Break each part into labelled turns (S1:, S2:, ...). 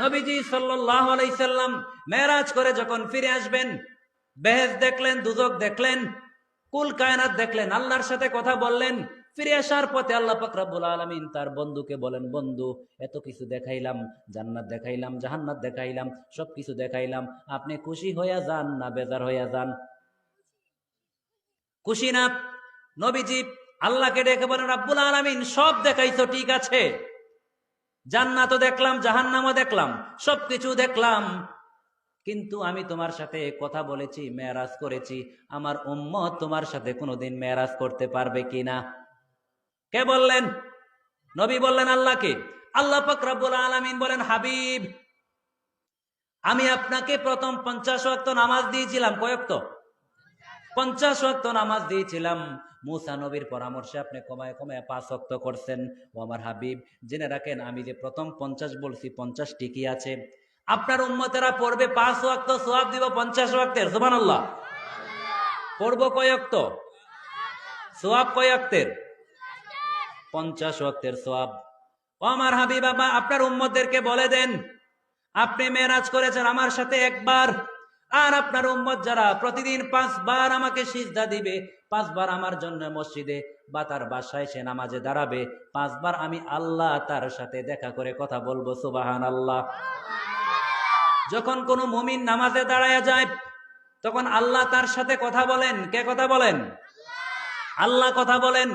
S1: নবীজি সাল্লাল্লাহু আলাইহি সাল্লাম মেরাজ করে যখন ফিরে আসবেন, বেহেশত দেখলেন, দুজক দেখলেন, কুল কায়নাত দেখলেন, আল্লাহর সাথে কথা বললেন। ফিরে আসার পথে আল্লাহ পাক রব্বুল আলামিন তার বন্ধুকে বলেন, বন্ধু, এত কিছু দেখাইলাম, জান্নাত দেখাইলাম, জাহান্নাত দেখাইলাম, সবকিছু দেখাইলাম, আপনি খুশি হইয়া যান না বেজার হইয়া যান? খুশি না? নবীজি আল্লাহকে ডেকে বলেন, রব্বুল আলামিন সব দেখাইছো, ঠিক আছে, জান্নাতও দেখলাম, জাহান্নামও দেখলাম, সবকিছু দেখলাম, কিন্তু আমি তোমার সাথে কথা বলেছি, মেরাজ করেছি, আমার উম্মত তোমার সাথে কোনোদিন মেরাজ করতে পারবে কিনা? কে বললেন? নবী বললেন আল্লাহকে। আল্লাহ পাক রব্বুল আলামিন বলেন, হাবিব, আমি আপনাকে প্রথম 50 ওয়াক্ত নামাজ দিয়েছিলাম। কয় ওয়াক্ত? 50 ওয়াক্ত নামাজ দিয়েছিলাম। মুসা নবীর পরামর্শে আপনি কমায় কমায় 5 ওয়াক্ত করছেন। ও আমার হাবিব, জেনে রাখেন, আমি যে প্রথম 50 বলছি, 50 ঠিকই আছে। আপনার উম্মতেরা পড়বে 5 ওয়াক্ত, সওয়াব দিব 50 ওয়াক্তের। সুবহানাল্লাহ। পড়ব কয় ওয়াক্ত? সওয়াব কয় ওয়াক্তের? 50 ওয়াক্তের সওয়াব। ও আমার হাবিব, আপনার উম্মতদেরকে বলে দেন, আপনি মেরাজ করেছেন আমার সাথে একবার, আর আপনার উম্মত যারা প্রতিদিন 5 বার আমাকে সিজদা দিবে, 5 বার আমার জন্য মসজিদে বা তার বাসায় সে নামাজে দাঁড়াবে, 5 বার আমি আল্লাহ তার সাথে দেখা করে কথা বলবো। সুবহানাল্লাহ। যখন কোনো মুমিন নামাজে দাঁড়ায় যায়, তখন আল্লাহ তার সাথে কথা বলেন। কে কথা বলেন? আল্লাহ কথা বলেন।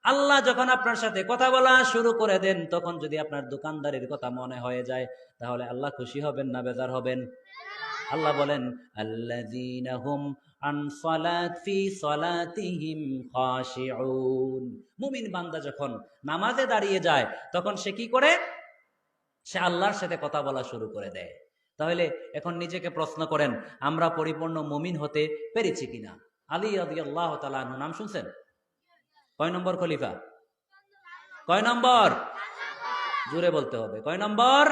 S1: আল্লাহ যখন আপনার সাথে কথা বলা শুরু করে দেন, তখন যদি আপনার দোকানদারির কথা মনে হয়ে যায়, তাহলে আল্লাহ খুশি হবেন না বেজার হবেন? আল্লাহ বলেন, আল্লাযীনা হুম আন ফি সালাতিহিম খাশিউন। মুমিন বান্দা যখন নামাজে দাঁড়িয়ে যায়, তখন সে কি করে? সে আল্লাহর সাথে কথা বলা শুরু করে দেয়। তাহলে এখন নিজেকে প্রশ্ন করেন, আমরা পরিপূর্ণ মুমিন হতে পেরেছি কিনা? আলী রাদিয়াল্লাহু তাআলা আনহু নাম শুনছেন? কয় নম্বর খলিফা? কয় নম্বর? জোরে বলতে হবে। কয় নম্বর?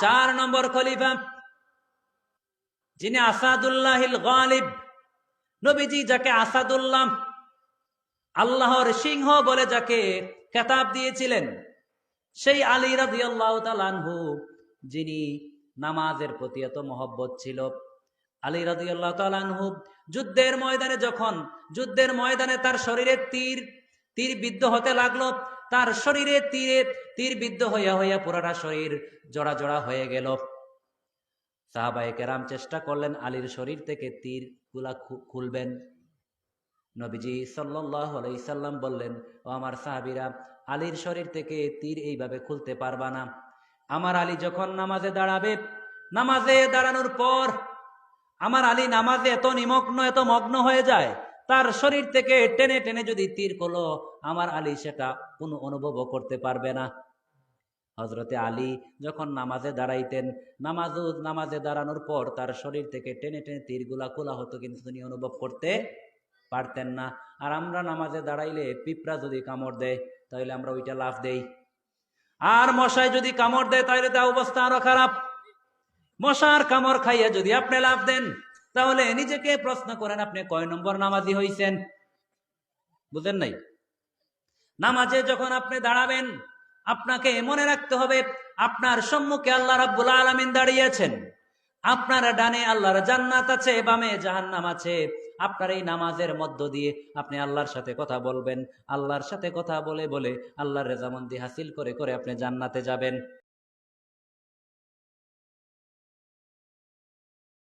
S1: 4 নম্বর খলিফা, যিনি আসাদুল্লাহিল গালিব। নবীজি যাকে আসাদুল্লাহ, আল্লাহর সিংহ বলে যাকে খেতাব দিয়েছিলেন, সেই আলী রাদিয়াল্লাহু তাআলা আনহু, যিনি নামাজের প্রতি এত মহব্বত ছিল। আলী রাদিয়াল্লাহু তাআলা আনহু যুদ্ধের ময়দানে তার শরীরে তীর বিদ্ধ হতে লাগলো। তার শরীরে তীর বিদ্ধ হইয়া হইয়া পুরাটা শরীর জোড়া জোড়া হয়ে গেল। সাহাবায়ে কেরাম চেষ্টা করলেন আলীর শরীর থেকে তীর গুলা খুলবেন। নবীজি সাল্লাল্লাহু আলাইহি সাল্লাম বললেন, ও আমার সাহাবীরা, আলীর শরীর থেকে তীর এইভাবে খুলতে পারবা না। আমার আলী যখন নামাজে দাঁড়াবে, নামাজে দাঁড়ানোর পর আমার আলী নামাজে এত নিমগ্ন, এত মগ্ন হয়ে যায়, তার শরীর থেকে টেনে টেনে যদি তীর খোলো, আমার আলী সেটা কোনো অনুভবও করতে পারবে না। হযরতে আলী যখন নামাজে দাঁড়াইতেন, নামাজে দাঁড়ানোর পর তার শরীর থেকে টেনে টেনে তীরগুলা খোলা হতো, কিন্তু তিনি অনুভব করতে পারতেন না। আর আমরা নামাজে দাঁড়াইলে পিঁপড়া যদি কামড় দেয়, তাহলে আমরা ওইটা লাফ দেই। আর মশায় যদি কামড় দেয়, তাহলে তা অবস্থা আরো খারাপ। মশার কামড় খাইয়া যদি আপনি লাফ দেন, তাহলে নিজেকে প্রশ্ন করেন, আপনি কয় নম্বর নামাজি হইছেন? বুঝেন নাই? নামাজে যখন আপনি দাঁড়াবেন, আপনাকে মনে রাখতে হবে, আপনার সম্মুখে আল্লাহ রাব্বুল আলামিন দাঁড়িয়েছেন। আপনার ডানে আল্লাহর জান্নাত আছে, বামে জাহান্নাম আছে। আপনার এই নামাজের মধ্য দিয়ে আপনি আল্লাহর সাথে কথা বলবেন। আল্লাহর সাথে কথা বলে বলে আল্লাহর রেজামন্দি হাসিল করে করে আপনি জান্নাতে যাবেন।